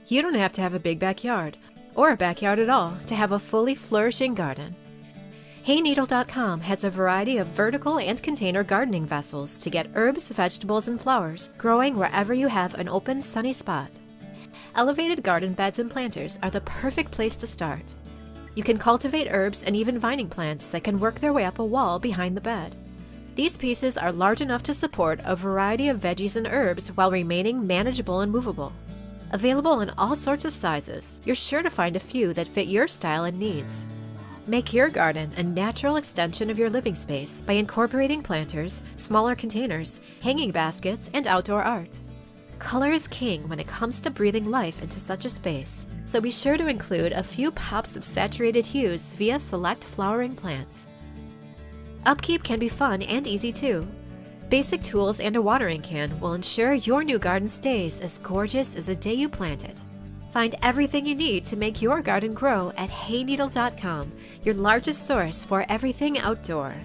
You don't have to have a big backyard, or a backyard at all, to have a fully flourishing garden. Hayneedle.com has a variety of vertical and container gardening vessels to get herbs, vegetables, and flowers growing wherever you have an open, sunny spot. Elevated garden beds and planters are the perfect place to start. You can cultivate herbs and even vining plants that can work their way up a wall behind the bed. These pieces are large enough to support a variety of veggies and herbs while remaining manageable and movable. Available in all sorts of sizes, you're sure to find a few that fit your style and needs. Make your garden a natural extension of your living space by incorporating planters, smaller containers, hanging baskets, and outdoor art. Color is king when it comes to breathing life into such a space, so be sure to include a few pops of saturated hues via select flowering plants. Upkeep can be fun and easy too. Basic tools and a watering can will ensure your new garden stays as gorgeous as the day you plant it. Find everything you need to make your garden grow at hayneedle.com, your largest source for everything outdoor.